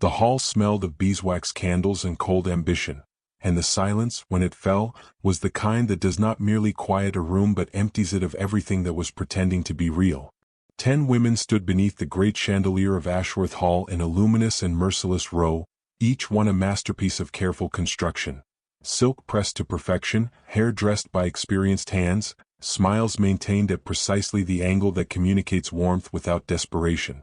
The hall smelled of beeswax candles and cold ambition, and the silence, when it fell, was the kind that does not merely quiet a room but empties it of everything that was pretending to be real. 10 women stood beneath the great chandelier of Ashworth Hall in a luminous and merciless row, each one a masterpiece of careful construction. Silk pressed to perfection, hair dressed by experienced hands, smiles maintained at precisely the angle that communicates warmth without desperation.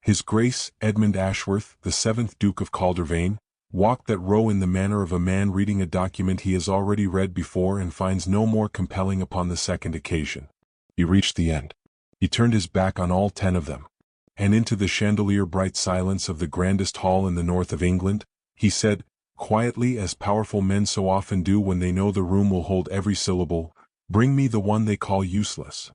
His Grace, Edmund Ashworth, the 7th Duke of Caldervane, walked that row in the manner of a man reading a document he has already read before and finds no more compelling upon the second occasion. He reached the end. He turned his back on all 10 of them, and into the chandelier-bright silence of the grandest hall in the north of England, he said, quietly as powerful men so often do when they know the room will hold every syllable, "Bring me the one they call useless.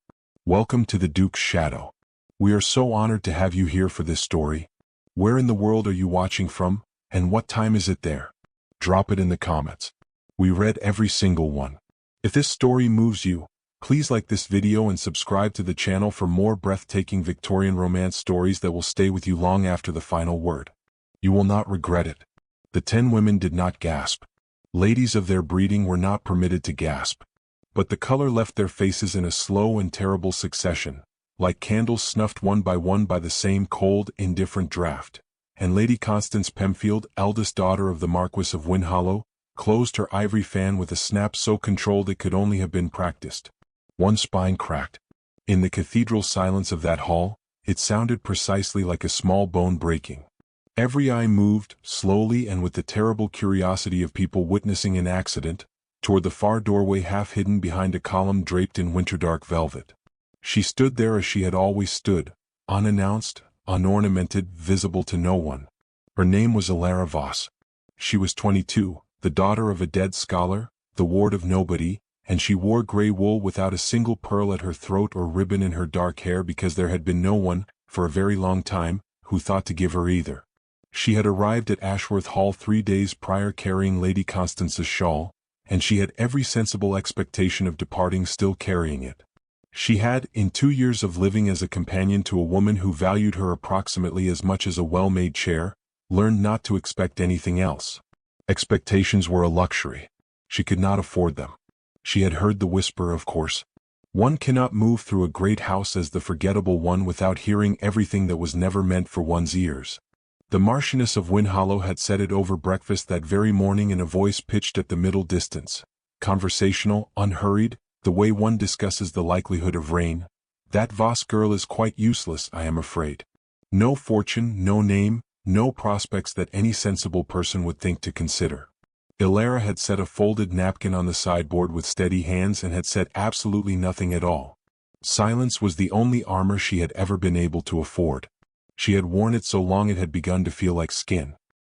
Welcome to the Duke's shadow. We are so honored to have you here for this story. Where in the world are you watching from, and what time is it there? Drop it in the comments. We read every single one. If this story moves you, please like this video and subscribe to the channel for more breathtaking Victorian romance stories that will stay with you long after the final word. You will not regret it." The 10 women did not gasp. Ladies of their breeding were not permitted to gasp. But the color left their faces in a slow and terrible succession, like candles snuffed one by the same cold, indifferent draught. And Lady Constance Pemfield, eldest daughter of the Marquis of Winhallow, closed her ivory fan with a snap so controlled it could only have been practiced. One spine cracked. In the cathedral silence of that hall, it sounded precisely like a small bone breaking. Every eye moved, slowly and with the terrible curiosity of people witnessing an accident, toward the far doorway half hidden behind a column draped in winter-dark velvet. She stood there as she had always stood, unannounced, unornamented, visible to no one. Her name was Elara Voss. She was 22, the daughter of a dead scholar, the ward of nobody, and she wore grey wool without a single pearl at her throat or ribbon in her dark hair because there had been no one, for a very long time, who thought to give her either. She had arrived at Ashworth Hall 3 days prior carrying Lady Constance's shawl, and she had every sensible expectation of departing still carrying it. She had, in 2 years of living as a companion to a woman who valued her approximately as much as a well-made chair, learned not to expect anything else. Expectations were a luxury. She could not afford them. She had heard the whisper, of course. One cannot move through a great house as the forgettable one without hearing everything that was never meant for one's ears. The Marchioness of Winhallow had said it over breakfast that very morning in a voice pitched at the middle distance, conversational, unhurried, the way one discusses the likelihood of rain. "That Voss girl is quite useless, I am afraid. No fortune, no name, no prospects that any sensible person would think to consider." Elara had set a folded napkin on the sideboard with steady hands and had said absolutely nothing at all. Silence was the only armor she had ever been able to afford. She had worn it so long it had begun to feel like skin.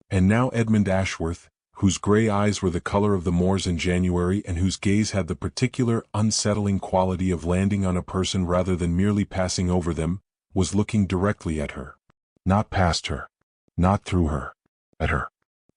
And now Edmund Ashworth, whose grey eyes were the color of the moors in January and whose gaze had the particular unsettling quality of landing on a person rather than merely passing over them, was looking directly at her. Not past her. Not through her. At her.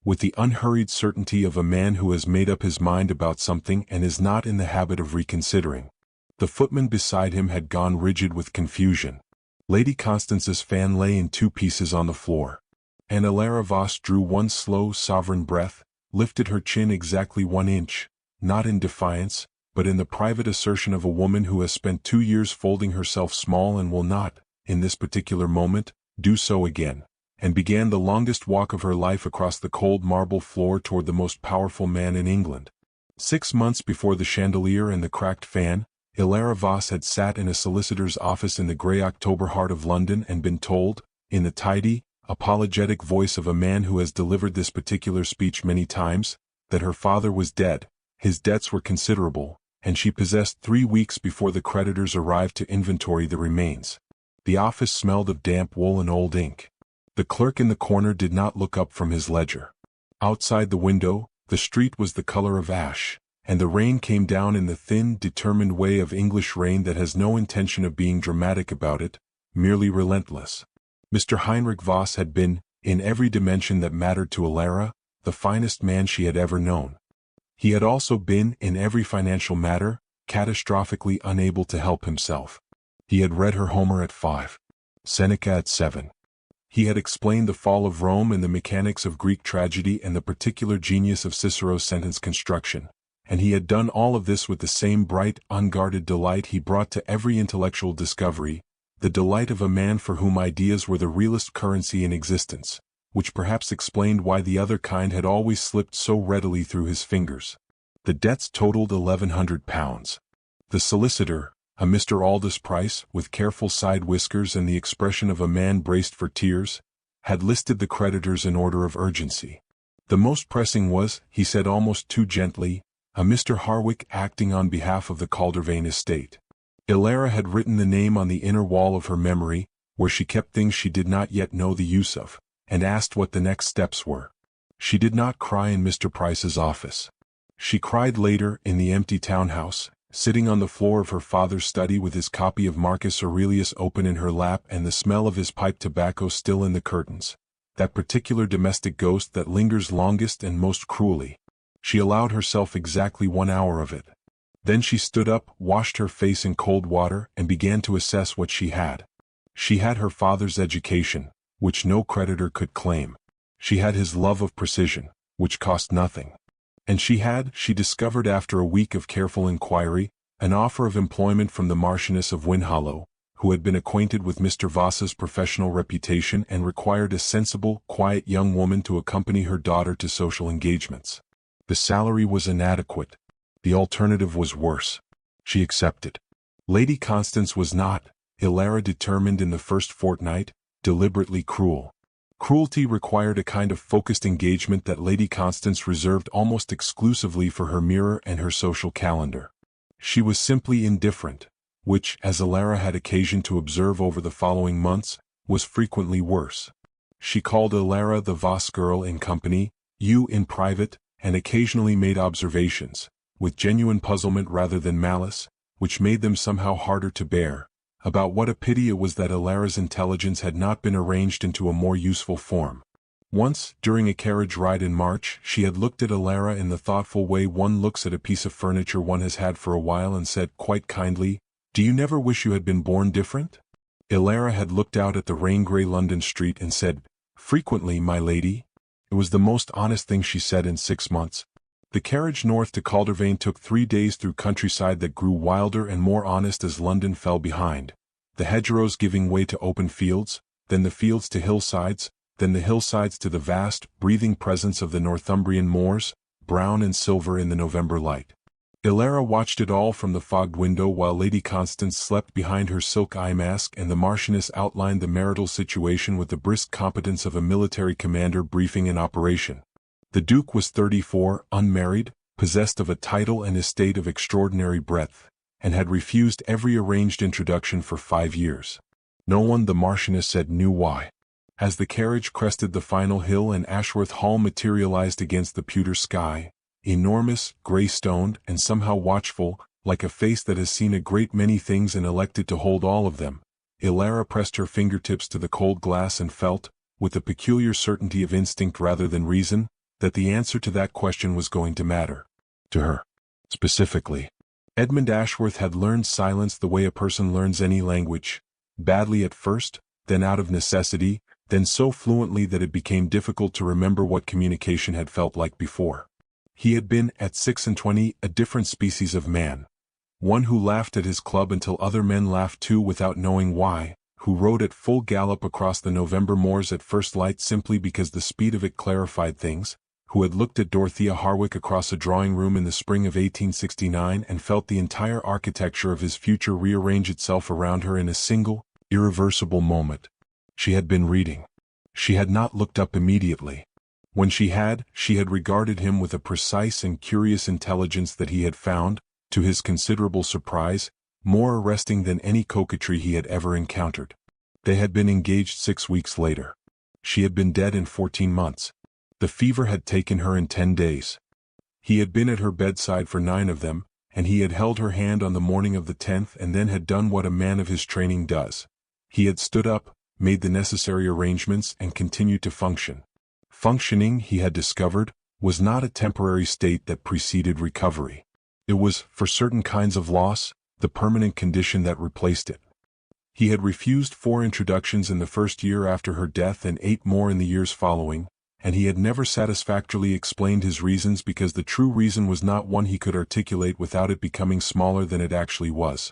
With the unhurried certainty of a man who has made up his mind about something and is not in the habit of reconsidering. The footman beside him had gone rigid with confusion. Lady Constance's fan lay in 2 pieces on the floor. And Elara Voss drew one slow, sovereign breath, lifted her chin exactly 1 inch, not in defiance, but in the private assertion of a woman who has spent 2 years folding herself small and will not, in this particular moment, do so again, and began the longest walk of her life across the cold marble floor toward the most powerful man in England. 6 months before the chandelier and the cracked fan, Elara Voss had sat in a solicitor's office in the grey October heart of London and been told, in the tidy, apologetic voice of a man who has delivered this particular speech many times, that her father was dead, his debts were considerable, and she possessed 3 weeks before the creditors arrived to inventory the remains. The office smelled of damp wool and old ink. The clerk in the corner did not look up from his ledger. Outside the window, the street was the color of ash, and the rain came down in the thin, determined way of English rain that has no intention of being dramatic about it, merely relentless. Mr. Heinrich Voss had been, in every dimension that mattered to Elara, the finest man she had ever known. He had also been, in every financial matter, catastrophically unable to help himself. He had read her Homer at 5, Seneca at 7. He had explained the fall of Rome and the mechanics of Greek tragedy and the particular genius of Cicero's sentence construction, and he had done all of this with the same bright, unguarded delight he brought to every intellectual discovery, the delight of a man for whom ideas were the realest currency in existence, which perhaps explained why the other kind had always slipped so readily through his fingers. The debts totaled £1,100. The solicitor, a Mr. Aldous Price, with careful side whiskers and the expression of a man braced for tears, had listed the creditors in order of urgency. The most pressing was, he said almost too gently, a Mr. Harwick acting on behalf of the Caldervane estate. Elara had written the name on the inner wall of her memory, where she kept things she did not yet know the use of, and asked what the next steps were. She did not cry in Mr. Price's office. She cried later in the empty townhouse, sitting on the floor of her father's study with his copy of Marcus Aurelius open in her lap and the smell of his pipe tobacco still in the curtains, that particular domestic ghost that lingers longest and most cruelly. She allowed herself exactly 1 hour of it. Then she stood up, washed her face in cold water, and began to assess what she had. She had her father's education, which no creditor could claim. She had his love of precision, which cost nothing. And she discovered after a week of careful inquiry, an offer of employment from the Marchioness of Winhollow, who had been acquainted with Mr. Voss's professional reputation and required a sensible, quiet young woman to accompany her daughter to social engagements. The salary was inadequate. The alternative was worse. She accepted. Lady Constance was not, Elara determined in the first fortnight, deliberately cruel. Cruelty required a kind of focused engagement that Lady Constance reserved almost exclusively for her mirror and her social calendar. She was simply indifferent, which, as Elara had occasion to observe over the following months, was frequently worse. She called Elara the Voss girl in company, you in private, and occasionally made observations, with genuine puzzlement rather than malice, which made them somehow harder to bear, about what a pity it was that Elara's intelligence had not been arranged into a more useful form. Once, during a carriage ride in March, she had looked at Elara in the thoughtful way one looks at a piece of furniture one has had for a while and said quite kindly, "Do you never wish you had been born different?" Elara had looked out at the rain-grey London street and said, "Frequently, my lady." It was the most honest thing she said in 6 months. The carriage north to Caldervane took 3 days through countryside that grew wilder and more honest as London fell behind, the hedgerows giving way to open fields, then the fields to hillsides, then the hillsides to the vast, breathing presence of the Northumbrian moors, brown and silver in the November light. Elara watched it all from the fogged window while Lady Constance slept behind her silk eye mask and the Marchioness outlined the marital situation with the brisk competence of a military commander briefing an operation. The Duke was 34, unmarried, possessed of a title and estate of extraordinary breadth, and had refused every arranged introduction for 5 years. No one, the Marchioness said, knew why. As the carriage crested the final hill and Ashworth Hall materialized against the pewter sky, enormous, grey-stoned, and somehow watchful, like a face that has seen a great many things and elected to hold all of them, Elara pressed her fingertips to the cold glass and felt, with a peculiar certainty of instinct rather than reason, that the answer to that question was going to matter. To her. Specifically. Edmund Ashworth had learned silence the way a person learns any language, badly at first, then out of necessity, then so fluently that it became difficult to remember what communication had felt like before. He had been, at 26, a different species of man. One who laughed at his club until other men laughed too without knowing why, who rode at full gallop across the November moors at first light simply because the speed of it clarified things, who had looked at Dorothea Harwick across a drawing-room in the spring of 1869 and felt the entire architecture of his future rearrange itself around her in a single, irreversible moment. She had been reading. She had not looked up immediately. When she had regarded him with a precise and curious intelligence that he had found, to his considerable surprise, more arresting than any coquetry he had ever encountered. They had been engaged 6 weeks later. She had been dead in 14 months. The fever had taken her in 10 days. He had been at her bedside for 9 of them, and he had held her hand on the morning of the 10th and then had done what a man of his training does. He had stood up, made the necessary arrangements and continued to function. Functioning, he had discovered, was not a temporary state that preceded recovery. It was, for certain kinds of loss, the permanent condition that replaced it. He had refused 4 introductions in the first year after her death and 8 more in the years following, and he had never satisfactorily explained his reasons because the true reason was not one he could articulate without it becoming smaller than it actually was.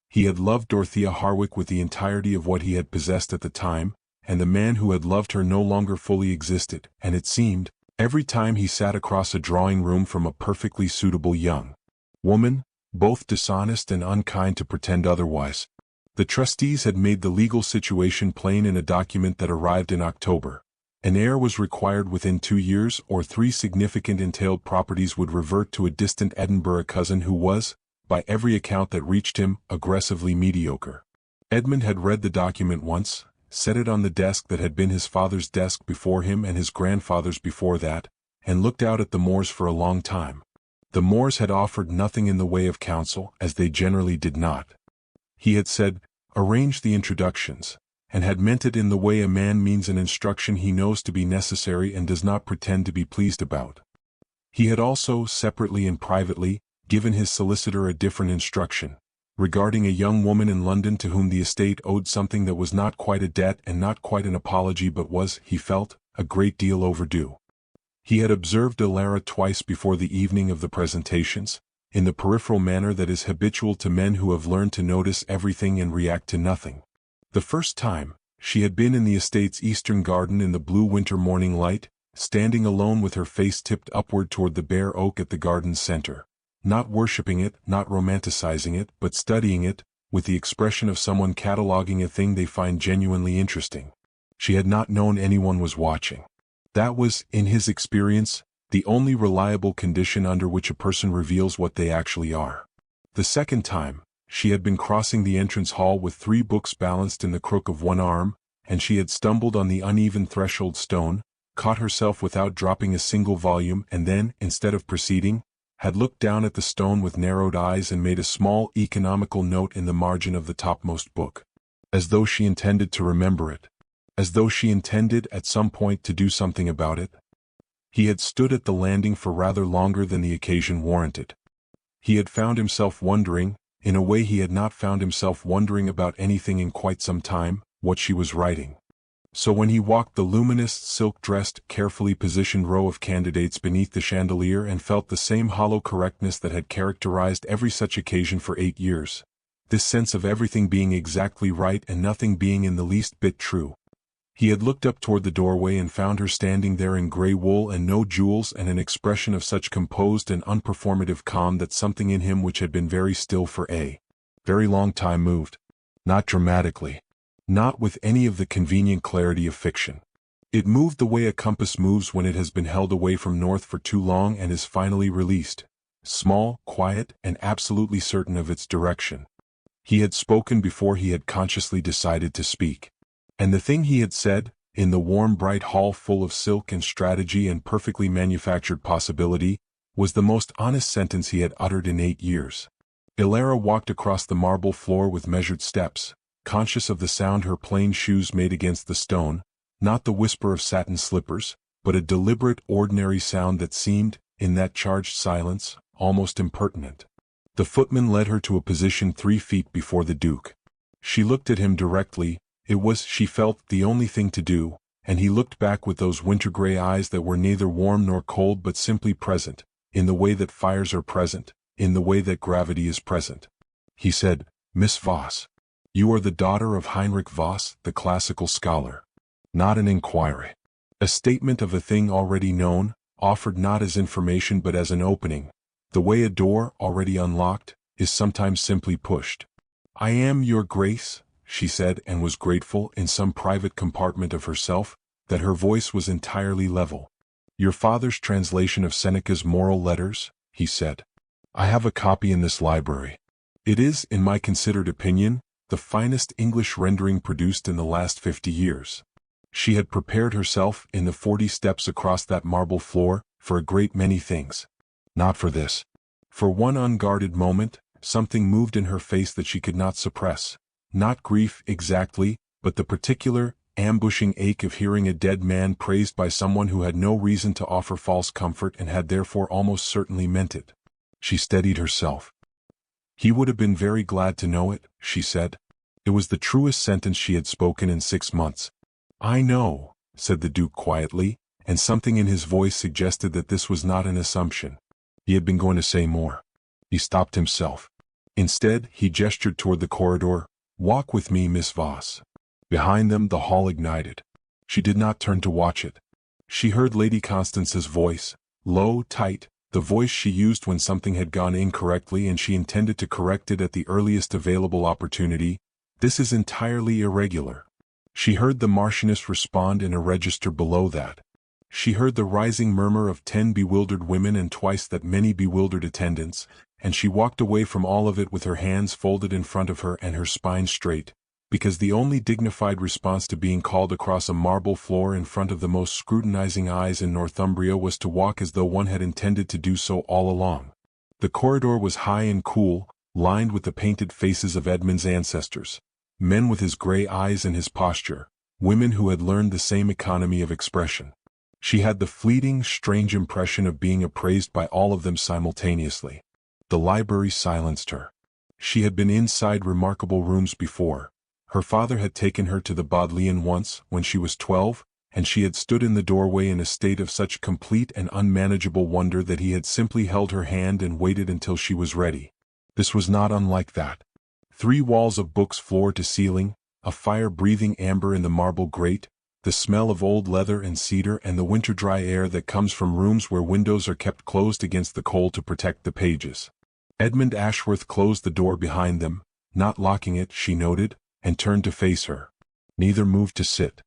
He had loved Dorothea Harwick with the entirety of what he had possessed at the time, and the man who had loved her no longer fully existed, and it seemed, every time he sat across a drawing room from a perfectly suitable young woman, both dishonest and unkind to pretend otherwise. The trustees had made the legal situation plain in a document that arrived in October. An heir was required within 2 years, or 3 significant entailed properties would revert to a distant Edinburgh cousin who was, by every account that reached him, aggressively mediocre. Edmund had read the document once, set it on the desk that had been his father's desk before him and his grandfather's before that, and looked out at the Moors for a long time. The Moors had offered nothing in the way of counsel, as they generally did not. He had said, "Arrange the introductions," and had meant it in the way a man means an instruction he knows to be necessary and does not pretend to be pleased about. He had also, separately and privately, given his solicitor a different instruction, regarding a young woman in London to whom the estate owed something that was not quite a debt and not quite an apology but was, he felt, a great deal overdue. He had observed Elara twice before the evening of the presentations, in the peripheral manner that is habitual to men who have learned to notice everything and react to nothing. The first time, she had been in the estate's eastern garden in the blue winter morning light, standing alone with her face tipped upward toward the bare oak at the garden's center, not worshipping it, not romanticizing it, but studying it, with the expression of someone cataloging a thing they find genuinely interesting. She had not known anyone was watching. That was, in his experience, the only reliable condition under which a person reveals what they actually are. The second time, she had been crossing the entrance hall with 3 books balanced in the crook of one arm, and she had stumbled on the uneven threshold stone, caught herself without dropping a single volume, and then, instead of proceeding, had looked down at the stone with narrowed eyes and made a small economical note in the margin of the topmost book. As though she intended to remember it. As though she intended at some point to do something about it. He had stood at the landing for rather longer than the occasion warranted. He had found himself wondering, in a way he had not found himself wondering about anything in quite some time, what she was writing. So when he walked the luminous, silk-dressed, carefully positioned row of candidates beneath the chandelier and felt the same hollow correctness that had characterized every such occasion for 8 years, this sense of everything being exactly right and nothing being in the least bit true, he had looked up toward the doorway and found her standing there in gray wool and no jewels and an expression of such composed and unperformative calm that something in him which had been very still for a very long time moved. Not dramatically. Not with any of the convenient clarity of fiction. It moved the way a compass moves when it has been held away from north for too long and is finally released. Small, quiet, and absolutely certain of its direction. He had spoken before he had consciously decided to speak. And the thing he had said, in the warm bright hall full of silk and strategy and perfectly manufactured possibility, was the most honest sentence he had uttered in 8 years. Elara walked across the marble floor with measured steps, conscious of the sound her plain shoes made against the stone, not the whisper of satin slippers, but a deliberate ordinary sound that seemed, in that charged silence, almost impertinent. The footman led her to a position 3 feet before the Duke. She looked at him directly. It was, she felt, the only thing to do, and he looked back with those winter-gray eyes that were neither warm nor cold but simply present, in the way that fires are present, in the way that gravity is present. He said, "Miss Voss, you are the daughter of Heinrich Voss, the classical scholar." Not an inquiry. A statement of a thing already known, offered not as information but as an opening, the way a door, already unlocked, is sometimes simply pushed. "I am, your grace," she said, and was grateful, in some private compartment of herself, that her voice was entirely level. "Your father's translation of Seneca's Moral Letters," he said. "I have a copy in this library. It is, in my considered opinion, the finest English rendering produced in the last 50 years. She had prepared herself, in the 40 steps across that marble floor, for a great many things. Not for this. For one unguarded moment, something moved in her face that she could not suppress. Not grief exactly, but the particular, ambushing ache of hearing a dead man praised by someone who had no reason to offer false comfort and had therefore almost certainly meant it. She steadied herself. "He would have been very glad to know it," she said. It was the truest sentence she had spoken in 6 months. "I know," said the Duke quietly, and something in his voice suggested that this was not an assumption. He had been going to say more. He stopped himself. Instead, he gestured toward the corridor. "Walk with me, Miss Voss." Behind them, the hall ignited. She did not turn to watch it. She heard Lady Constance's voice, low, tight, the voice she used when something had gone incorrectly and she intended to correct it at the earliest available opportunity. "This is entirely irregular." She heard the Marchioness respond in a register below that. She heard the rising murmur of 10 bewildered women and twice that many bewildered attendants, and she walked away from all of it with her hands folded in front of her and her spine straight, because the only dignified response to being called across a marble floor in front of the most scrutinizing eyes in Northumbria was to walk as though one had intended to do so all along. The corridor was high and cool, lined with the painted faces of Edmund's ancestors, men with his gray eyes and his posture, women who had learned the same economy of expression. She had the fleeting, strange impression of being appraised by all of them simultaneously. The library silenced her. She had been inside remarkable rooms before. Her father had taken her to the Bodleian once, when she was 12, and she had stood in the doorway in a state of such complete and unmanageable wonder that he had simply held her hand and waited until she was ready. This was not unlike that. 3 walls of books floor to ceiling, a fire-breathing amber in the marble grate, the smell of old leather and cedar and the winter-dry air that comes from rooms where windows are kept closed against the cold to protect the pages. Edmund Ashworth closed the door behind them, not locking it, she noted, and turned to face her. Neither moved to sit.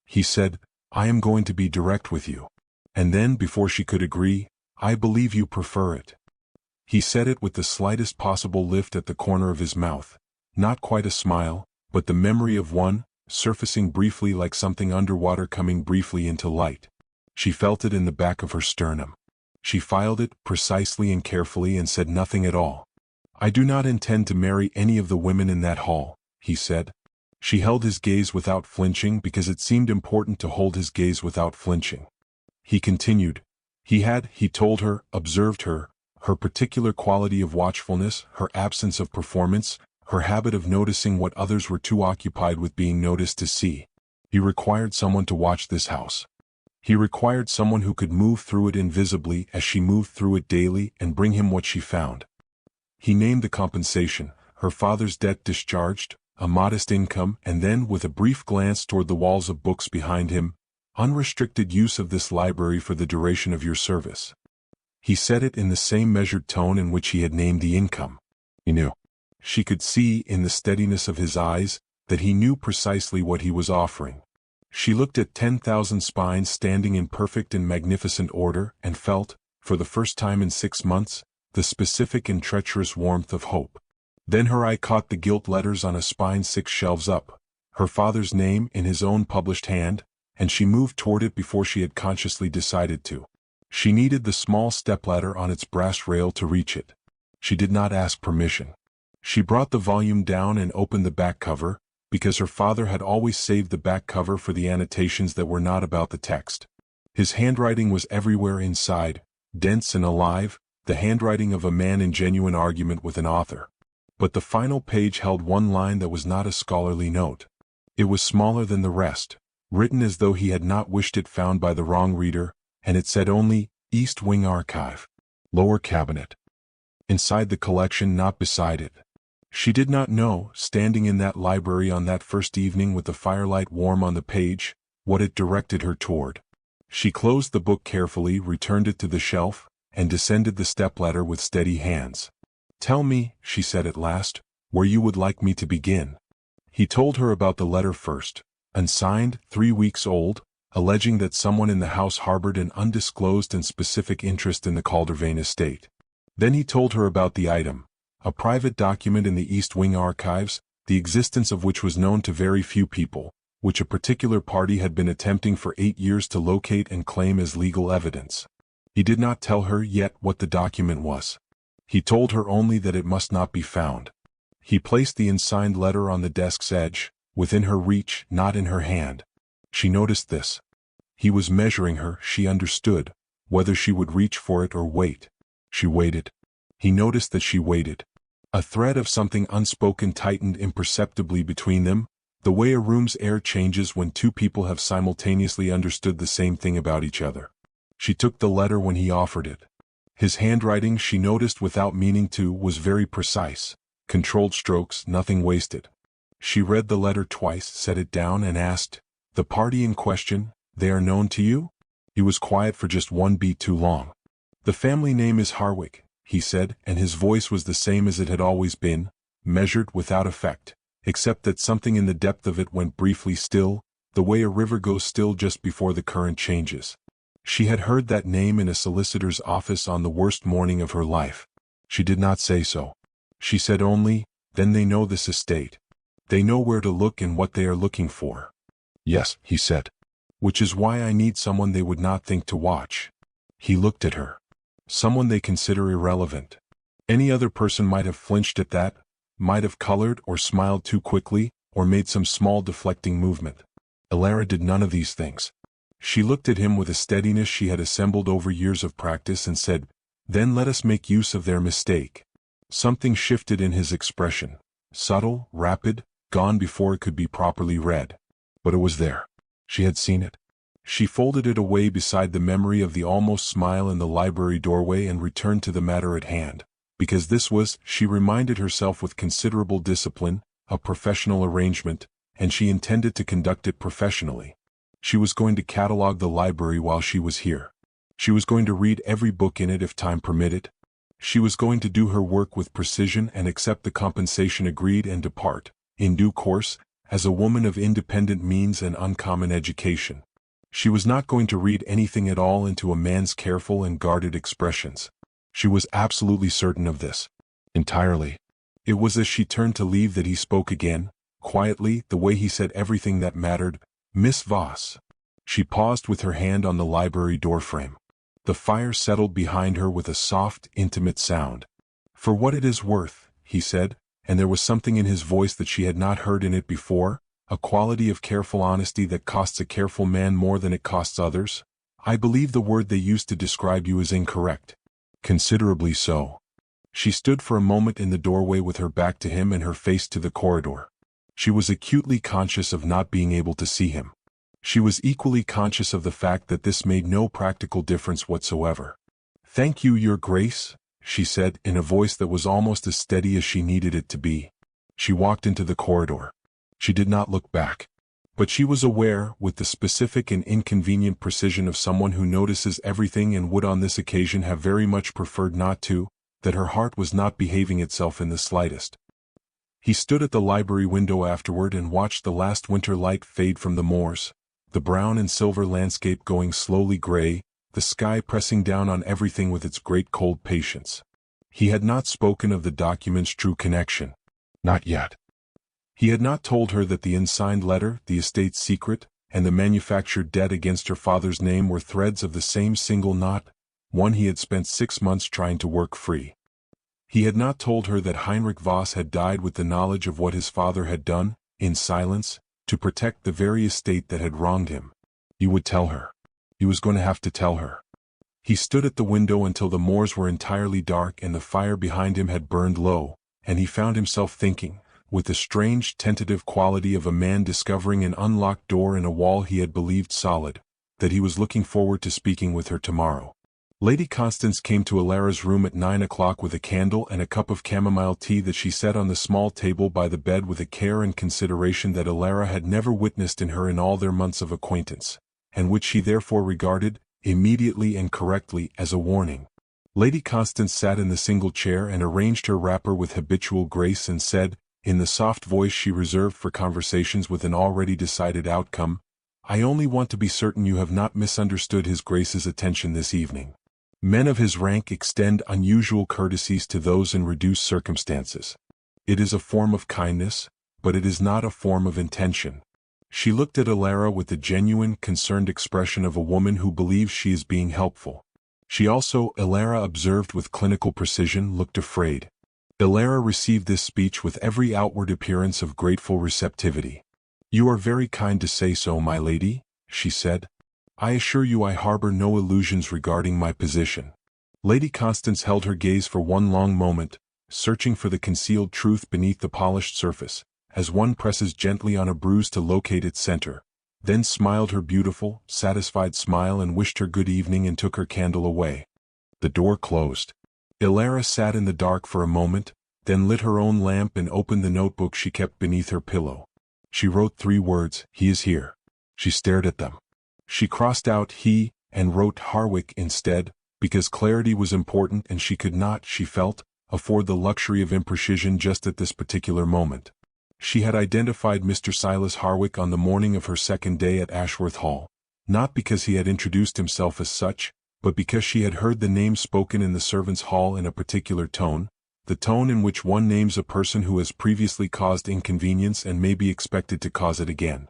He said, "I am going to be direct with you." And then, before she could agree, "I believe you prefer it." He said it with the slightest possible lift at the corner of his mouth, not quite a smile, but the memory of one, surfacing briefly like something underwater coming briefly into light. She felt it in the back of her sternum. She filed it precisely and carefully and said nothing at all. "I do not intend to marry any of the women in that hall," he said. She held his gaze without flinching because it seemed important to hold his gaze without flinching. He continued. He told her, observed her, her particular quality of watchfulness, her absence of performance, her habit of noticing what others were too occupied with being noticed to see. He required someone to watch this house. He required someone who could move through it invisibly as she moved through it daily and bring him what she found. He named the compensation, her father's debt discharged, a modest income, and then, with a brief glance toward the walls of books behind him, unrestricted use of this library for the duration of your service. He said it in the same measured tone in which he had named the income. He knew. She could see, in the steadiness of his eyes, that he knew precisely what he was offering. She looked at 10,000 spines standing in perfect and magnificent order, and felt, for the first time in 6 months, the specific and treacherous warmth of hope. Then her eye caught the gilt letters on a spine 6 shelves up, her father's name in his own published hand, and she moved toward it before she had consciously decided to. She needed the small stepladder on its brass rail to reach it. She did not ask permission. She brought the volume down and opened the back cover, because her father had always saved the back cover for the annotations that were not about the text. His handwriting was everywhere inside, dense and alive, the handwriting of a man in genuine argument with an author. But the final page held one line that was not a scholarly note. It was smaller than the rest, written as though he had not wished it found by the wrong reader, and it said only, "East Wing Archive. Lower Cabinet." Inside the collection, not beside it. She did not know, standing in that library on that first evening with the firelight warm on the page, what it directed her toward. She closed the book carefully, returned it to the shelf, and descended the stepladder with steady hands. "Tell me," she said at last, "where you would like me to begin." He told her about the letter first, unsigned, 3 weeks old, alleging that someone in the house harbored an undisclosed and specific interest in the Caldervane estate. Then he told her about the item, a private document in the East Wing Archives, the existence of which was known to very few people, which a particular party had been attempting for 8 years to locate and claim as legal evidence. He did not tell her yet what the document was. He told her only that it must not be found. He placed the unsigned letter on the desk's edge, within her reach, not in her hand. She noticed this. He was measuring her, she understood, whether she would reach for it or wait. She waited. He noticed that she waited. A thread of something unspoken tightened imperceptibly between them, the way a room's air changes when two people have simultaneously understood the same thing about each other. She took the letter when he offered it. His handwriting, she noticed without meaning to, was very precise. Controlled strokes, nothing wasted. She read the letter twice, set it down, and asked, "The party in question, they are known to you?" He was quiet for just one beat too long. "The family name is Harwick," he said, and his voice was the same as it had always been, measured without effect, except that something in the depth of it went briefly still, the way a river goes still just before the current changes. She had heard that name in a solicitor's office on the worst morning of her life. She did not say so. She said only, "Then they know this estate. They know where to look and what they are looking for." "Yes," he said. "Which is why I need someone they would not think to watch." He looked at her. "Someone they consider irrelevant." Any other person might have flinched at that, might have colored or smiled too quickly, or made some small deflecting movement. Elara did none of these things. She looked at him with a steadiness she had assembled over years of practice and said, "Then let us make use of their mistake." Something shifted in his expression, subtle, rapid, gone before it could be properly read. But it was there. She had seen it. She folded it away beside the memory of the almost smile in the library doorway and returned to the matter at hand, because this was, she reminded herself with considerable discipline, a professional arrangement, and she intended to conduct it professionally. She was going to catalogue the library while she was here. She was going to read every book in it if time permitted. She was going to do her work with precision and accept the compensation agreed and depart, in due course, as a woman of independent means and uncommon education. She was not going to read anything at all into a man's careful and guarded expressions. She was absolutely certain of this. Entirely. It was as she turned to leave that he spoke again, quietly, the way he said everything that mattered. "Miss Voss." She paused with her hand on the library doorframe. The fire settled behind her with a soft, intimate sound. "For what it is worth," he said, and there was something in his voice that she had not heard in it before, a quality of careful honesty that costs a careful man more than it costs others. "I believe the word they used to describe you is incorrect." "Considerably so." She stood for a moment in the doorway with her back to him and her face to the corridor. She was acutely conscious of not being able to see him. She was equally conscious of the fact that this made no practical difference whatsoever. "Thank you, Your Grace," she said, in a voice that was almost as steady as she needed it to be. She walked into the corridor. She did not look back. But she was aware, with the specific and inconvenient precision of someone who notices everything and would on this occasion have very much preferred not to, that her heart was not behaving itself in the slightest. He stood at the library window afterward and watched the last winter light fade from the moors, the brown and silver landscape going slowly gray, the sky pressing down on everything with its great cold patience. He had not spoken of the document's true connection. Not yet. He had not told her that the unsigned letter, the estate's secret, and the manufactured debt against her father's name were threads of the same single knot, one he had spent 6 months trying to work free. He had not told her that Heinrich Voss had died with the knowledge of what his father had done, in silence, to protect the very estate that had wronged him. He would tell her. He was going to have to tell her. He stood at the window until the moors were entirely dark and the fire behind him had burned low, and he found himself thinking, with the strange tentative quality of a man discovering an unlocked door in a wall he had believed solid, that he was looking forward to speaking with her tomorrow. Lady Constance came to Elara's room at 9 o'clock with a candle and a cup of chamomile tea that she set on the small table by the bed with a care and consideration that Elara had never witnessed in her in all their months of acquaintance, and which she therefore regarded, immediately and correctly, as a warning. Lady Constance sat in the single chair and arranged her wrapper with habitual grace and said, in the soft voice she reserved for conversations with an already decided outcome, "I only want to be certain you have not misunderstood His Grace's attention this evening. Men of his rank extend unusual courtesies to those in reduced circumstances. It is a form of kindness, but it is not a form of intention." She looked at Elara with the genuine, concerned expression of a woman who believes she is being helpful. She also, Elara observed with clinical precision, looked afraid. Elara received this speech with every outward appearance of grateful receptivity. "You are very kind to say so, my lady," she said. "I assure you I harbor no illusions regarding my position." Lady Constance held her gaze for one long moment, searching for the concealed truth beneath the polished surface, as one presses gently on a bruise to locate its center, then smiled her beautiful, satisfied smile and wished her good evening and took her candle away. The door closed. Elara sat in the dark for a moment, then lit her own lamp and opened the notebook she kept beneath her pillow. She wrote 3 words, "He is here." She stared at them. She crossed out "he" and wrote "Harwick" instead, because clarity was important and she could not, she felt, afford the luxury of imprecision just at this particular moment. She had identified Mr. Silas Harwick on the morning of her second day at Ashworth Hall, not because he had introduced himself as such, but because she had heard the name spoken in the servants' hall in a particular tone, the tone in which one names a person who has previously caused inconvenience and may be expected to cause it again.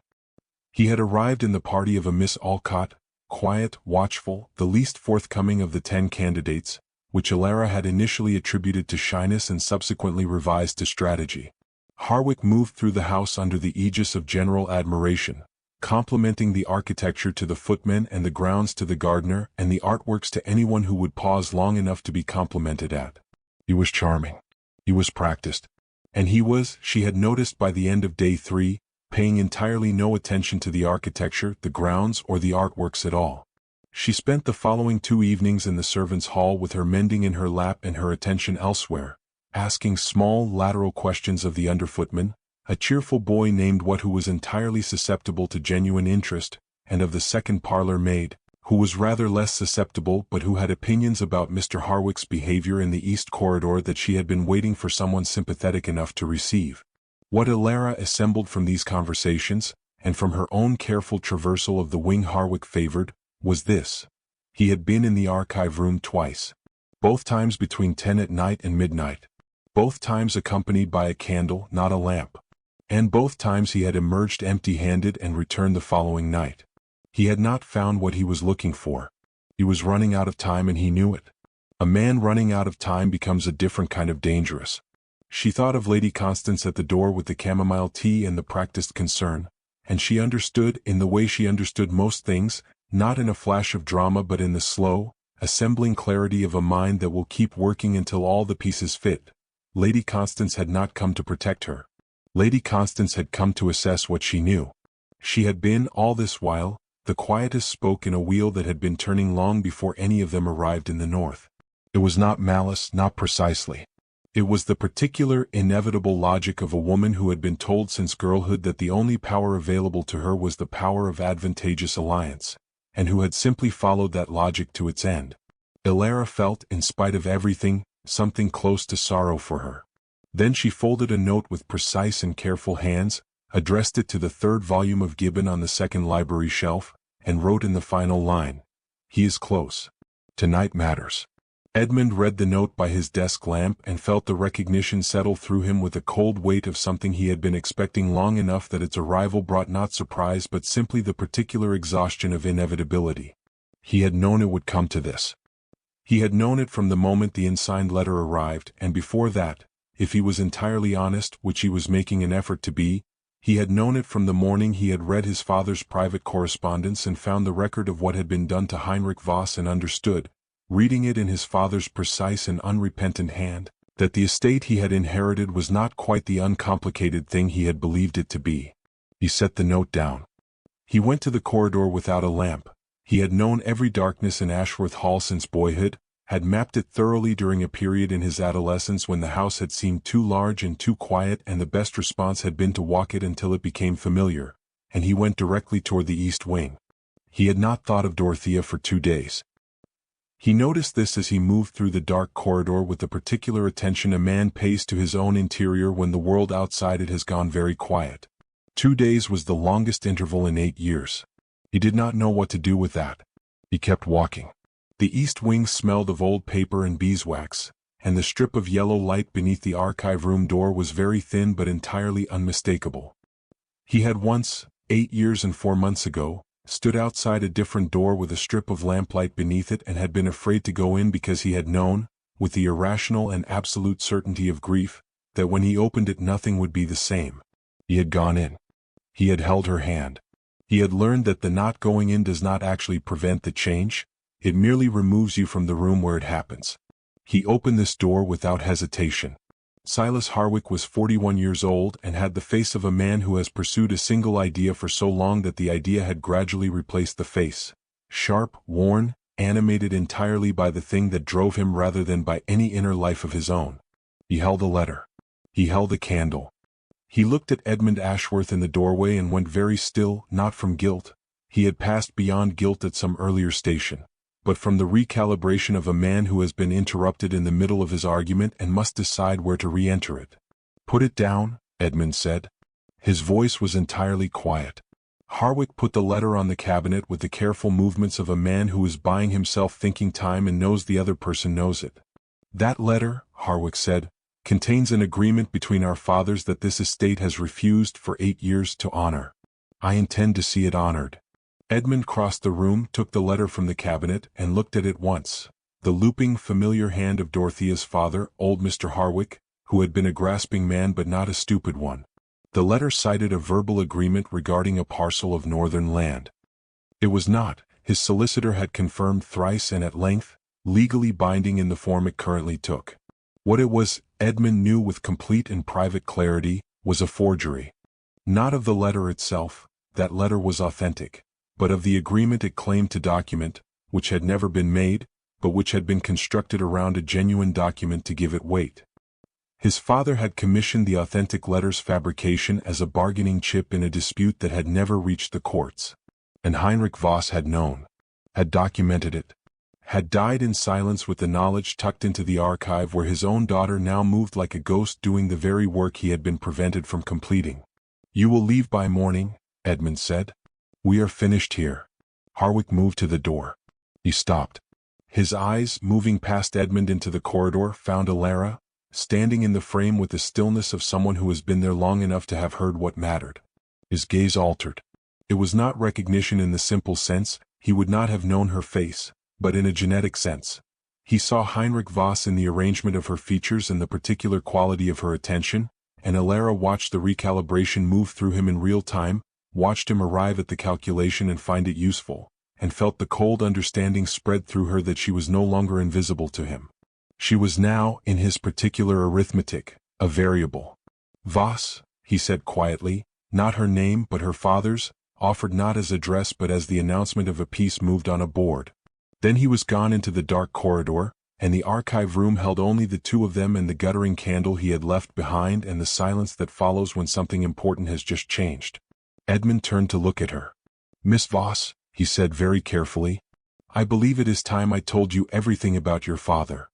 He had arrived in the party of a Miss Alcott, quiet, watchful, the least forthcoming of the 10 candidates, which Elara had initially attributed to shyness and subsequently revised to strategy. Harwick moved through the house under the aegis of general admiration, complimenting the architecture to the footmen and the grounds to the gardener and the artworks to anyone who would pause long enough to be complimented at. He was charming. He was practiced. And he was, she had noticed by the end of day 3, paying entirely no attention to the architecture, the grounds, or the artworks at all. She spent the following 2 evenings in the servants' hall with her mending in her lap and her attention elsewhere, asking small lateral questions of the underfootman, a cheerful boy named What who was entirely susceptible to genuine interest, and of the second parlor maid, who was rather less susceptible but who had opinions about Mr. Harwick's behavior in the east corridor that she had been waiting for someone sympathetic enough to receive. What Elara assembled from these conversations, and from her own careful traversal of the wing Harwick favored, was this: he had been in the archive room twice. Both times between 10 at night and midnight. Both times accompanied by a candle, not a lamp. And both times he had emerged empty-handed and returned the following night. He had not found what he was looking for. He was running out of time and he knew it. A man running out of time becomes a different kind of dangerous. She thought of Lady Constance at the door with the chamomile tea and the practiced concern, and she understood in the way she understood most things, not in a flash of drama but in the slow, assembling clarity of a mind that will keep working until all the pieces fit. Lady Constance had not come to protect her. Lady Constance had come to assess what she knew. She had been, all this while, the quietest spoke in a wheel that had been turning long before any of them arrived in the north. It was not malice, not precisely. It was the particular, inevitable logic of a woman who had been told since girlhood that the only power available to her was the power of advantageous alliance, and who had simply followed that logic to its end. Elara felt, in spite of everything, something close to sorrow for her. Then she folded a note with precise and careful hands, addressed it to the 3rd volume of Gibbon on the 2nd library shelf, and wrote in the final line, "He is close. Tonight matters." Edmund read the note by his desk lamp and felt the recognition settle through him with a cold weight of something he had been expecting long enough that its arrival brought not surprise but simply the particular exhaustion of inevitability. He had known it would come to this. He had known it from the moment the unsigned letter arrived, and before that, if he was entirely honest, which he was making an effort to be, he had known it from the morning he had read his father's private correspondence and found the record of what had been done to Heinrich Voss and understood, reading it in his father's precise and unrepentant hand, that the estate he had inherited was not quite the uncomplicated thing he had believed it to be. He set the note down. He went to the corridor without a lamp. He had known every darkness in Ashworth Hall since boyhood, had mapped it thoroughly during a period in his adolescence when the house had seemed too large and too quiet and the best response had been to walk it until it became familiar, and he went directly toward the east wing. He had not thought of Dorothea for 2 days. He noticed this as he moved through the dark corridor with the particular attention a man pays to his own interior when the world outside it has gone very quiet. 2 days was the longest interval in 8 years. He did not know what to do with that. He kept walking. The east wing smelled of old paper and beeswax, and the strip of yellow light beneath the archive room door was very thin but entirely unmistakable. He had once, 8 years and 4 months ago, stood outside a different door with a strip of lamplight beneath it and had been afraid to go in because he had known, with the irrational and absolute certainty of grief, that when he opened it nothing would be the same. He had gone in. He had held her hand. He had learned that the not going in does not actually prevent the change, it merely removes you from the room where it happens. He opened this door without hesitation. Silas Harwick was 41 years old and had the face of a man who has pursued a single idea for so long that the idea had gradually replaced the face. Sharp, worn, animated entirely by the thing that drove him rather than by any inner life of his own. He held a letter. He held a candle. He looked at Edmund Ashworth in the doorway and went very still, not from guilt. He had passed beyond guilt at some earlier station, but from the recalibration of a man who has been interrupted in the middle of his argument and must decide where to re-enter it. "Put it down," Edmund said. His voice was entirely quiet. Harwick put the letter on the cabinet with the careful movements of a man who is buying himself thinking time and knows the other person knows it. "That letter," Harwick said, "contains an agreement between our fathers that this estate has refused for 8 years to honor. I intend to see it honored." Edmund crossed the room, took the letter from the cabinet, and looked at it once. The looping, familiar hand of Dorothea's father, old Mr. Harwick, who had been a grasping man but not a stupid one. The letter cited a verbal agreement regarding a parcel of northern land. It was not, his solicitor had confirmed thrice and at length, legally binding in the form it currently took. What it was, Edmund knew with complete and private clarity, was a forgery. Not of the letter itself, that letter was authentic, but of the agreement it claimed to document, which had never been made, but which had been constructed around a genuine document to give it weight. His father had commissioned the authentic letter's fabrication as a bargaining chip in a dispute that had never reached the courts. And Heinrich Voss had known, had documented it, had died in silence with the knowledge tucked into the archive where his own daughter now moved like a ghost doing the very work he had been prevented from completing. "You will leave by morning," Edmund said. "We are finished here." Harwick moved to the door. He stopped. His eyes, moving past Edmund into the corridor, found Elara, standing in the frame with the stillness of someone who has been there long enough to have heard what mattered. His gaze altered. It was not recognition in the simple sense, he would not have known her face, but in a genetic sense. He saw Heinrich Voss in the arrangement of her features and the particular quality of her attention, and Elara watched the recalibration move through him in real time, watched him arrive at the calculation and find it useful, and felt the cold understanding spread through her that she was no longer invisible to him. She was now, in his particular arithmetic, a variable. "Voss," he said quietly, not her name but her father's, offered not as address but as the announcement of a piece moved on a board. Then he was gone into the dark corridor, and the archive room held only the two of them and the guttering candle he had left behind and the silence that follows when something important has just changed. Edmund turned to look at her. "Miss Voss," he said very carefully, "I believe it is time I told you everything about your father."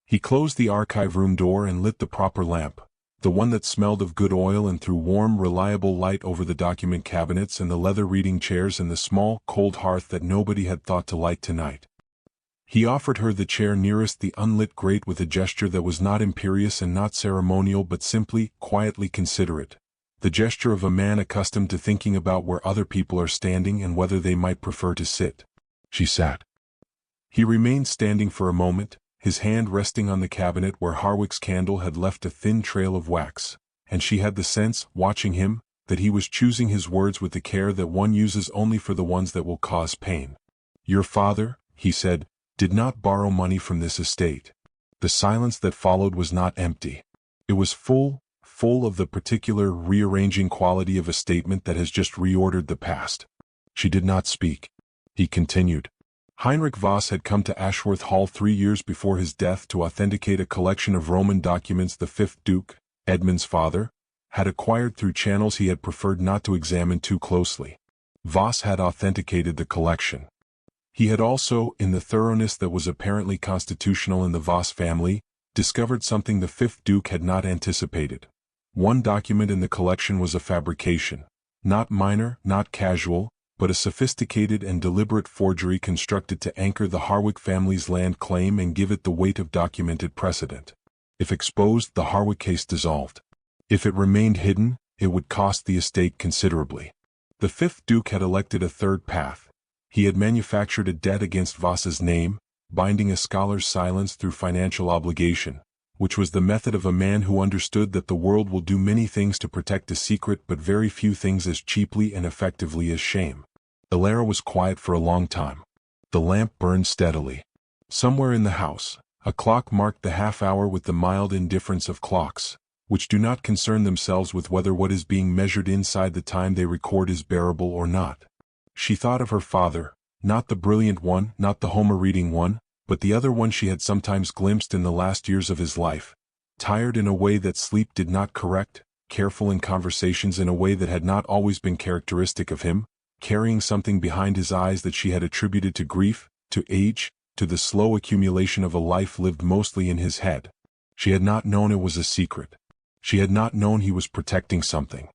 He closed the archive room door and lit the proper lamp, the one that smelled of good oil and threw warm, reliable light over the document cabinets and the leather reading chairs and the small, cold hearth that nobody had thought to light tonight. He offered her the chair nearest the unlit grate with a gesture that was not imperious and not ceremonial but simply, quietly considerate, the gesture of a man accustomed to thinking about where other people are standing and whether they might prefer to sit. She sat. He remained standing for a moment, his hand resting on the cabinet where Harwick's candle had left a thin trail of wax, and she had the sense, watching him, that he was choosing his words with the care that one uses only for the ones that will cause pain. "Your father," he said, "did not borrow money from this estate." The silence that followed was not empty. It was full of the particular rearranging quality of a statement that has just reordered the past. She did not speak. He continued. Heinrich Voss had come to Ashworth Hall 3 years before his death to authenticate a collection of Roman documents the 5th Duke, Edmund's father, had acquired through channels he had preferred not to examine too closely. Voss had authenticated the collection. He had also, in the thoroughness that was apparently constitutional in the Voss family, discovered something the 5th Duke had not anticipated. One document in the collection was a fabrication, not minor, not casual, but a sophisticated and deliberate forgery constructed to anchor the Harwick family's land claim and give it the weight of documented precedent. If exposed, the Harwick case dissolved. If it remained hidden, it would cost the estate considerably. The 5th Duke had elected a third path. He had manufactured a debt against Voss's name, binding a scholar's silence through financial obligation, which was the method of a man who understood that the world will do many things to protect a secret but very few things as cheaply and effectively as shame. Elara was quiet for a long time. The lamp burned steadily. Somewhere in the house, A clock marked the half-hour with the mild indifference of clocks, which do not concern themselves with whether what is being measured inside the time they record is bearable or not. She thought of her father, not the brilliant one, not the Homer-reading one, but the other one she had sometimes glimpsed in the last years of his life, tired in a way that sleep did not correct, careful in conversations in a way that had not always been characteristic of him, carrying something behind his eyes that she had attributed to grief, to age, to the slow accumulation of a life lived mostly in his head. She had not known it was a secret. She had not known he was protecting something.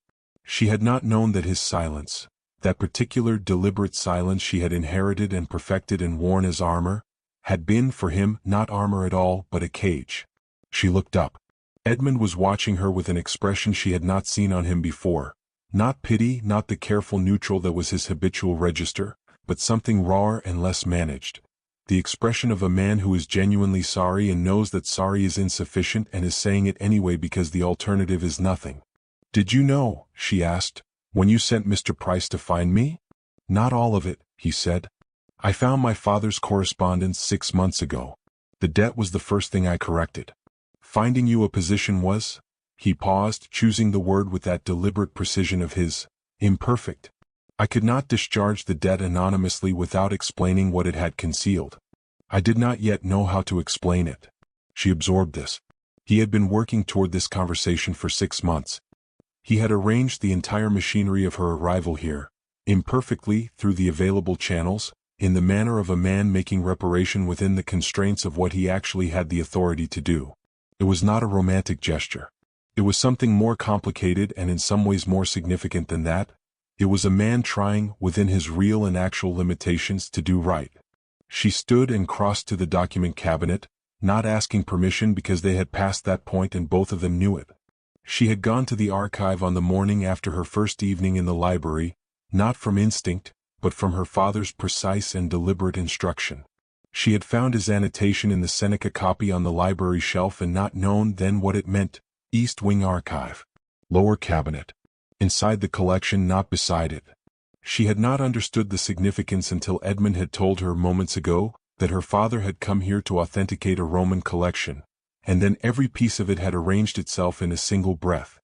She had not known that his silence, that particular deliberate silence she had inherited and perfected and worn as armor, had been for him not armor at all but a cage. She looked up. Edmund was watching her with an expression she had not seen on him before. Not pity, not the careful neutral that was his habitual register, but something rawer and less managed. The expression of a man who is genuinely sorry and knows that sorry is insufficient and is saying it anyway because the alternative is nothing. "Did you know," she asked, "when you sent Mr. Price to find me?" "Not all of it," he said. "I found my father's correspondence 6 months ago. The debt was the first thing I corrected. Finding you a position was—" He paused, choosing the word with that deliberate precision of his, imperfect. "I could not discharge the debt anonymously without explaining what it had concealed. I did not yet know how to explain it." She absorbed this. He had been working toward this conversation for 6 months. He had arranged the entire machinery of her arrival here, imperfectly, through the available channels, in the manner of a man making reparation within the constraints of what he actually had the authority to do. It was not a romantic gesture. It was something more complicated and in some ways more significant than that. It was a man trying, within his real and actual limitations, to do right. She stood and crossed to the document cabinet, not asking permission because they had passed that point and both of them knew it. She had gone to the archive on the morning after her first evening in the library, not from instinct, but from her father's precise and deliberate instruction. She had found his annotation in the Seneca copy on the library shelf and not known then what it meant. East Wing Archive. Lower cabinet. Inside the collection, not beside it. She had not understood the significance until Edmund had told her moments ago that her father had come here to authenticate a Roman collection, and then every piece of it had arranged itself in a single breath.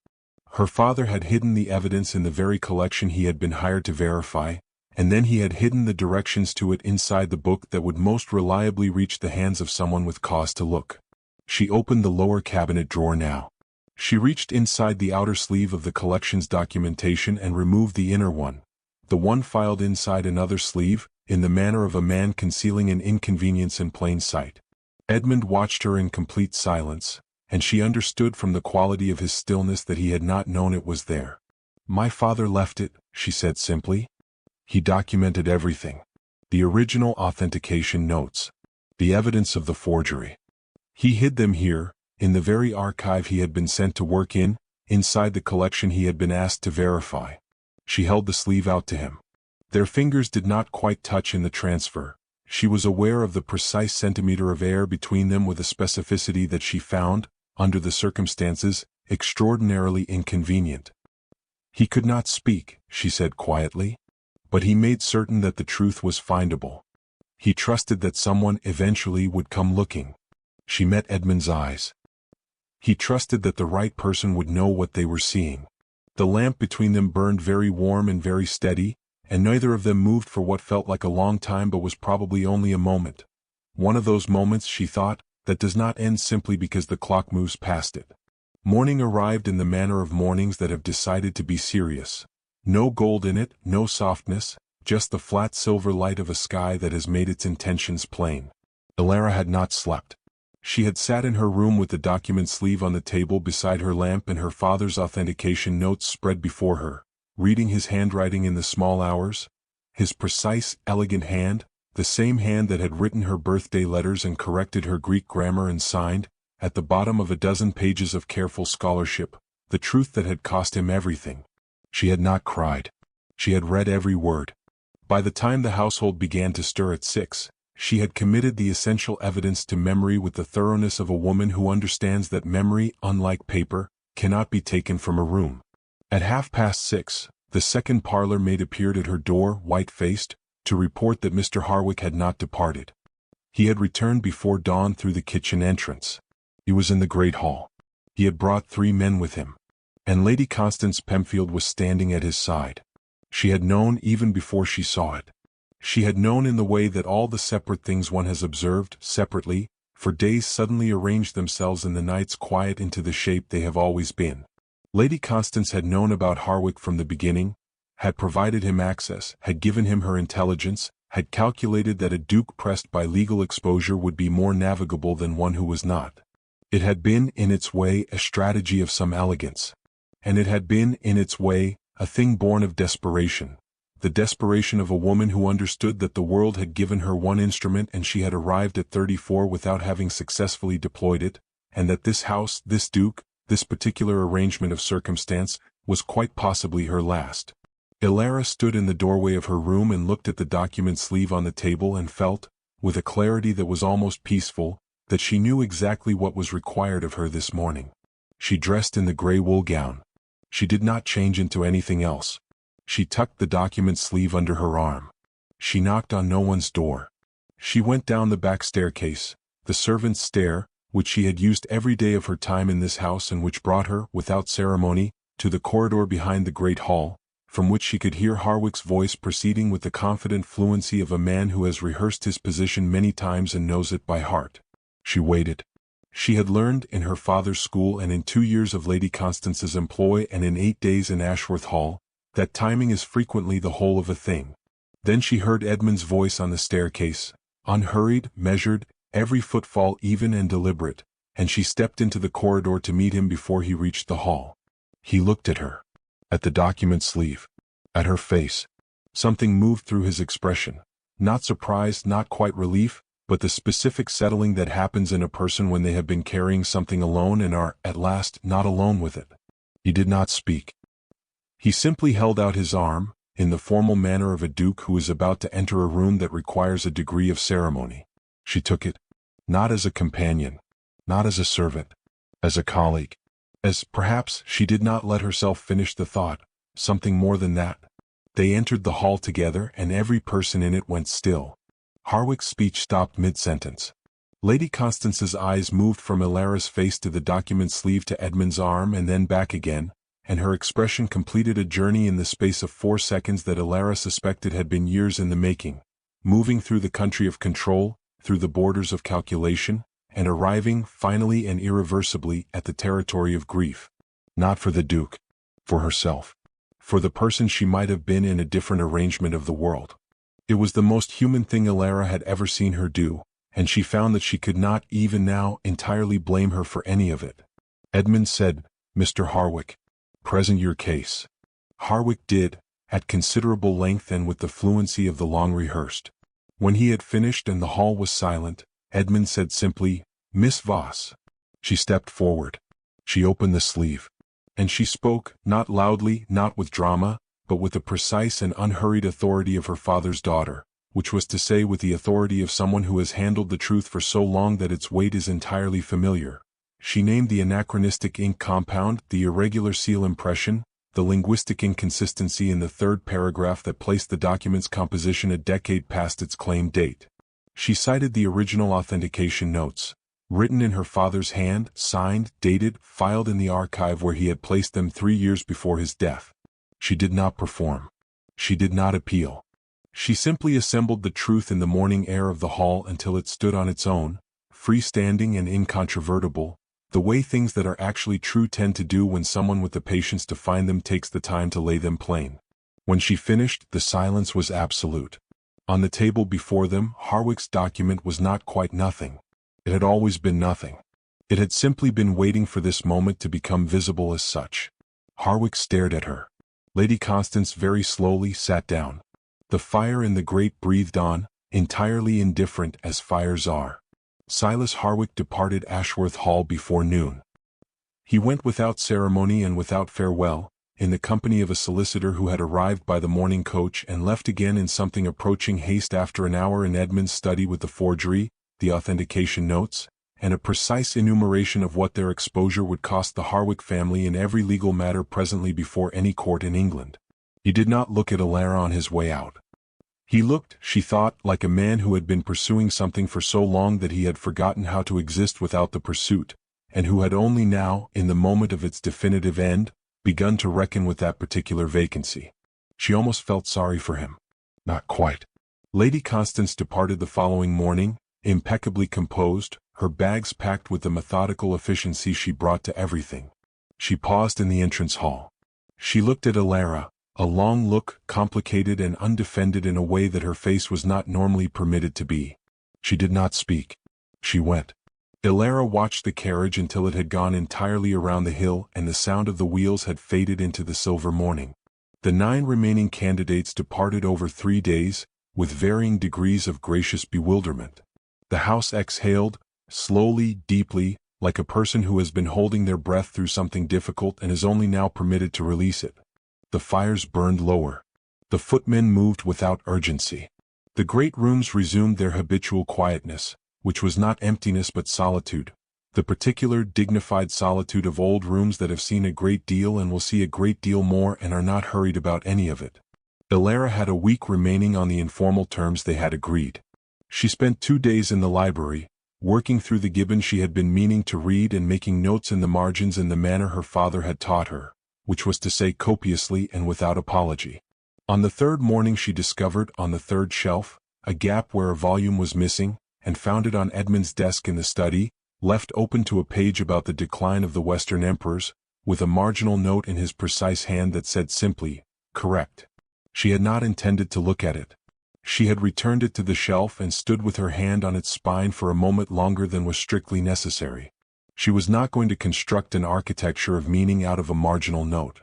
Her father had hidden the evidence in the very collection he had been hired to verify, and then he had hidden the directions to it inside the book that would most reliably reach the hands of someone with cause to look. She opened the lower cabinet drawer now. She reached inside the outer sleeve of the collection's documentation and removed the inner one, the one filed inside another sleeve, in the manner of a man concealing an inconvenience in plain sight. Edmund watched her in complete silence, and she understood from the quality of his stillness that he had not known it was there. "My father left it," she said simply. "He documented everything. The original authentication notes. The evidence of the forgery. He hid them here, in the very archive he had been sent to work in, inside the collection he had been asked to verify." She held the sleeve out to him. Their fingers did not quite touch in the transfer. She was aware of the precise centimeter of air between them with a specificity that she found, under the circumstances, extraordinarily inconvenient. "He could not speak," she said quietly, "but he made certain that the truth was findable. He trusted that someone eventually would come looking." She met Edmund's eyes. He trusted that the right person would know what they were seeing. The lamp between them burned very warm and very steady, and neither of them moved for what felt like a long time but was probably only a moment. One of those moments, she thought, that does not end simply because the clock moves past it. Morning arrived in the manner of mornings that have decided to be serious. No gold in it, no softness, just the flat silver light of a sky that has made its intentions plain. Elara had not slept. She had sat in her room with the document sleeve on the table beside her lamp and her father's authentication notes spread before her, reading his handwriting in the small hours, his precise, elegant hand, the same hand that had written her birthday letters and corrected her Greek grammar and signed, at the bottom of a dozen pages of careful scholarship, the truth that had cost him everything. She had not cried. She had read every word. By the time the household began to stir at 6, she had committed the essential evidence to memory with the thoroughness of a woman who understands that memory, unlike paper, cannot be taken from a room. At 6:30, the second parlor maid appeared at her door, white-faced, to report that Mr. Harwick had not departed. He had returned before dawn through the kitchen entrance. He was in the great hall. He had brought 3 men with him. And Lady Constance Pemfield was standing at his side. She had known even before she saw it. She had known in the way that all the separate things one has observed, separately, for days suddenly arrange themselves in the night's quiet into the shape they have always been. Lady Constance had known about Harwick from the beginning, had provided him access, had given him her intelligence, had calculated that a duke pressed by legal exposure would be more navigable than one who was not. It had been, in its way, a strategy of some elegance. And it had been, in its way, a thing born of desperation. The desperation of a woman who understood that the world had given her one instrument and she had arrived at 34 without having successfully deployed it, and that this house, this duke, this particular arrangement of circumstance, was quite possibly her last. Elara stood in the doorway of her room and looked at the document sleeve on the table and felt, with a clarity that was almost peaceful, that she knew exactly what was required of her this morning. She dressed in the grey wool gown. She did not change into anything else. She tucked the document sleeve under her arm. She knocked on no one's door. She went down the back staircase, the servant's stair, which she had used every day of her time in this house and which brought her, without ceremony, to the corridor behind the great hall, from which she could hear Harwick's voice proceeding with the confident fluency of a man who has rehearsed his position many times and knows it by heart. She waited. She had learned in her father's school and in 2 years of Lady Constance's employ and in 8 days in Ashworth Hall, that timing is frequently the whole of a thing. Then she heard Edmund's voice on the staircase, unhurried, measured, every footfall even and deliberate, and she stepped into the corridor to meet him before he reached the hall. He looked at her. At the document sleeve. At her face. Something moved through his expression. Not surprise, not quite relief, but the specific settling that happens in a person when they have been carrying something alone and are, at last, not alone with it. He did not speak. He simply held out his arm, in the formal manner of a duke who is about to enter a room that requires a degree of ceremony. She took it. Not as a companion. Not as a servant. As a colleague. As, perhaps, she did not let herself finish the thought, something more than that. They entered the hall together and every person in it went still. Harwick's speech stopped mid-sentence. Lady Constance's eyes moved from Elara's face to the document sleeve to Edmund's arm and then back again, and her expression completed a journey in the space of 4 seconds that Elara suspected had been years in the making, moving through the country of control, through the borders of calculation, and arriving, finally and irreversibly, at the territory of grief. Not for the Duke. For herself. For the person she might have been in a different arrangement of the world. It was the most human thing Elara had ever seen her do, and she found that she could not, even now, entirely blame her for any of it. Edmund said, "Mr. Harwick, present your case." Harwick did, at considerable length and with the fluency of the long rehearsed. When he had finished and the hall was silent, Edmund said simply, "Miss Voss." She stepped forward. She opened the sleeve. And she spoke, not loudly, not with drama, but with the precise and unhurried authority of her father's daughter, which was to say with the authority of someone who has handled the truth for so long that its weight is entirely familiar. She named the anachronistic ink compound, the irregular seal impression, the linguistic inconsistency in the 3rd paragraph that placed the document's composition a decade past its claimed date. She cited the original authentication notes, written in her father's hand, signed, dated, filed in the archive where he had placed them 3 years before his death. She did not perform. She did not appeal. She simply assembled the truth in the morning air of the hall until it stood on its own, freestanding and incontrovertible, the way things that are actually true tend to do when someone with the patience to find them takes the time to lay them plain. When she finished, the silence was absolute. On the table before them, Harwick's document was not quite nothing. It had always been nothing. It had simply been waiting for this moment to become visible as such. Harwick stared at her. Lady Constance very slowly sat down. The fire in the grate breathed on, entirely indifferent as fires are. Silas Harwick departed Ashworth Hall before noon. He went without ceremony and without farewell, in the company of a solicitor who had arrived by the morning coach and left again in something approaching haste after an hour in Edmund's study with the forgery, the authentication notes, and a precise enumeration of what their exposure would cost the Harwick family in every legal matter presently before any court in England. He did not look at Elara on his way out. He looked, she thought, like a man who had been pursuing something for so long that he had forgotten how to exist without the pursuit, and who had only now, in the moment of its definitive end, begun to reckon with that particular vacancy. She almost felt sorry for him. Not quite. Lady Constance departed the following morning, impeccably composed, her bags packed with the methodical efficiency she brought to everything. She paused in the entrance hall. She looked at Elara, a long look, complicated and undefended in a way that her face was not normally permitted to be. She did not speak. She went. Elara watched the carriage until it had gone entirely around the hill and the sound of the wheels had faded into the silver morning. The 9 remaining candidates departed over 3 days, with varying degrees of gracious bewilderment. The house exhaled, slowly, deeply, like a person who has been holding their breath through something difficult and is only now permitted to release it. The fires burned lower. The footmen moved without urgency. The great rooms resumed their habitual quietness, which was not emptiness but solitude, the particular dignified solitude of old rooms that have seen a great deal and will see a great deal more and are not hurried about any of it. Elara had a week remaining on the informal terms they had agreed. She spent 2 days in the library, working through the Gibbon she had been meaning to read and making notes in the margins in the manner her father had taught her, which was to say copiously and without apology. On the 3rd morning she discovered, on the 3rd shelf, a gap where a volume was missing, and found it on Edmund's desk in the study, left open to a page about the decline of the Western emperors, with a marginal note in his precise hand that said simply, "Correct." She had not intended to look at it. She had returned it to the shelf and stood with her hand on its spine for a moment longer than was strictly necessary. She was not going to construct an architecture of meaning out of a marginal note.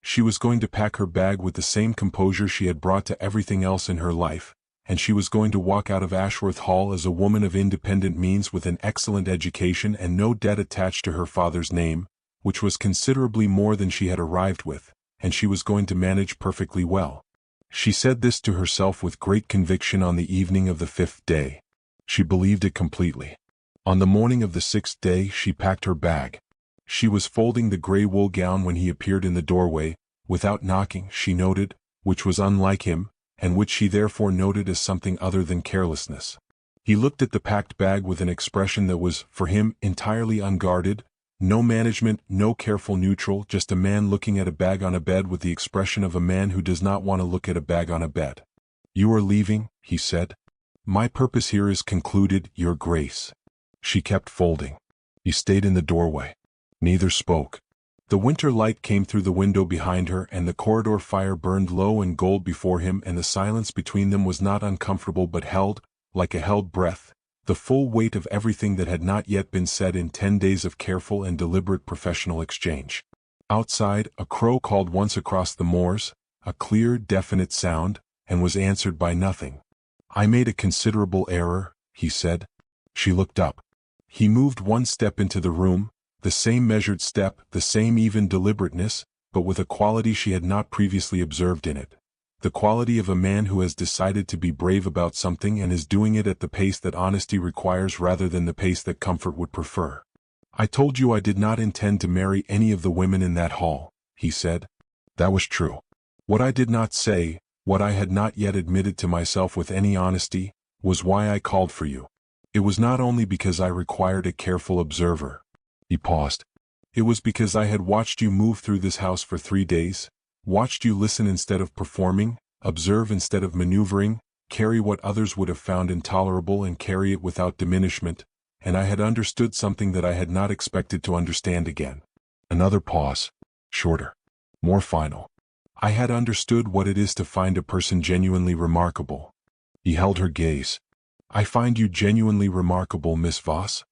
She was going to pack her bag with the same composure she had brought to everything else in her life, and she was going to walk out of Ashworth Hall as a woman of independent means with an excellent education and no debt attached to her father's name, which was considerably more than she had arrived with, and she was going to manage perfectly well. She said this to herself with great conviction on the evening of the 5th day. She believed it completely. On the morning of the 6th day she packed her bag. She was folding the grey wool gown when he appeared in the doorway, without knocking, she noted, which was unlike him, and which she therefore noted as something other than carelessness. He looked at the packed bag with an expression that was, for him, entirely unguarded, no management, no careful neutral, just a man looking at a bag on a bed with the expression of a man who does not want to look at a bag on a bed. "You are leaving," he said. "My purpose here is concluded, Your Grace." She kept folding. He stayed in the doorway. Neither spoke. The winter light came through the window behind her and the corridor fire burned low and gold before him, and the silence between them was not uncomfortable but held, like a held breath, the full weight of everything that had not yet been said in 10 days of careful and deliberate professional exchange. Outside, a crow called once across the moors, a clear, definite sound, and was answered by nothing. "I made a considerable error," he said. She looked up. He moved 1 step into the room, the same measured step, the same even deliberateness, but with a quality she had not previously observed in it. The quality of a man who has decided to be brave about something and is doing it at the pace that honesty requires rather than the pace that comfort would prefer. "I told you I did not intend to marry any of the women in that hall," he said. That was true. What I did not say, what I had not yet admitted to myself with any honesty, was why I called for you. It was not only because I required a careful observer. He paused. It was because I had watched you move through this house for 3 days, watched you listen instead of performing, observe instead of maneuvering, carry what others would have found intolerable and carry it without diminishment, and I had understood something that I had not expected to understand again. Another pause. Shorter. More final. I had understood what it is to find a person genuinely remarkable. He held her gaze. "I find you genuinely remarkable, Miss Voss.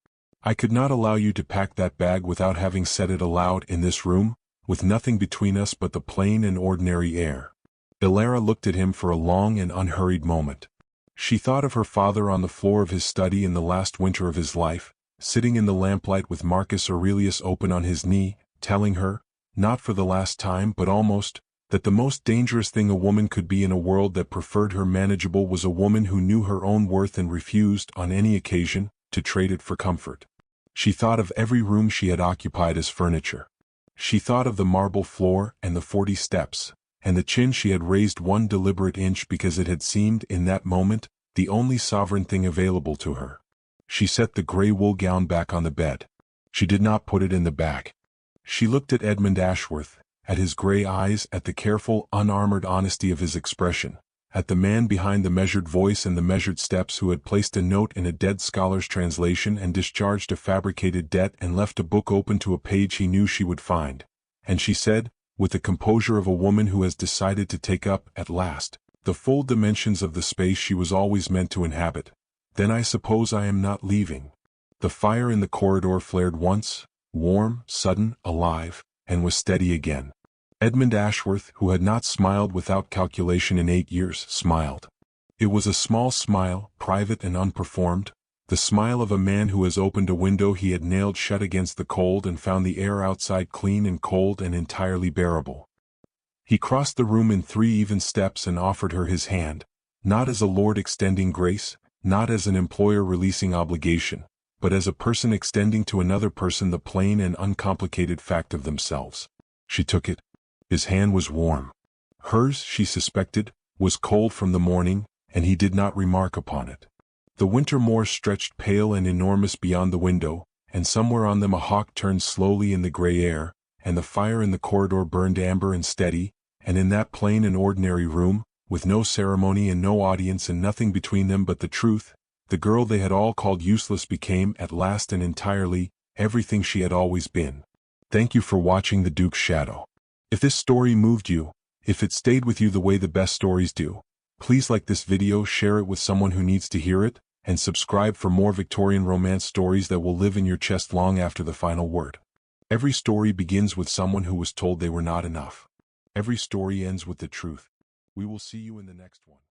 I could not allow you to pack that bag without having said it aloud in this room, with nothing between us but the plain and ordinary air." Elara looked at him for a long and unhurried moment. She thought of her father on the floor of his study in the last winter of his life, sitting in the lamplight with Marcus Aurelius open on his knee, telling her, not for the last time but almost, that the most dangerous thing a woman could be in a world that preferred her manageable was a woman who knew her own worth and refused, on any occasion, to trade it for comfort. She thought of every room she had occupied as furniture. She thought of the marble floor and the 40 steps, and the chin she had raised one deliberate inch because it had seemed, in that moment, the only sovereign thing available to her. She set the grey wool gown back on the bed. She did not put it in the bag. She looked at Edmund Ashworth, at his grey eyes, at the careful, unarmored honesty of his expression, at the man behind the measured voice and the measured steps who had placed a note in a dead scholar's translation and discharged a fabricated debt and left a book open to a page he knew she would find. And she said, with the composure of a woman who has decided to take up, at last, the full dimensions of the space she was always meant to inhabit, "Then I suppose I am not leaving." The fire in the corridor flared once, warm, sudden, alive, and was steady again. Edmund Ashworth, who had not smiled without calculation in 8 years, smiled. It was a small smile, private and unperformed, the smile of a man who has opened a window he had nailed shut against the cold and found the air outside clean and cold and entirely bearable. He crossed the room in 3 even steps and offered her his hand, not as a lord extending grace, not as an employer releasing obligation, but as a person extending to another person the plain and uncomplicated fact of themselves. She took it. His hand was warm. Hers, she suspected, was cold from the morning, and he did not remark upon it. The winter moor stretched pale and enormous beyond the window, and somewhere on them a hawk turned slowly in the grey air, and the fire in the corridor burned amber and steady, and in that plain and ordinary room, with no ceremony and no audience and nothing between them but the truth, the girl they had all called useless became, at last and entirely, everything she had always been. Thank you for watching The Duke's Shadow. If this story moved you, if it stayed with you the way the best stories do, please like this video, share it with someone who needs to hear it, and subscribe for more Victorian romance stories that will live in your chest long after the final word. Every story begins with someone who was told they were not enough. Every story ends with the truth. We will see you in the next one.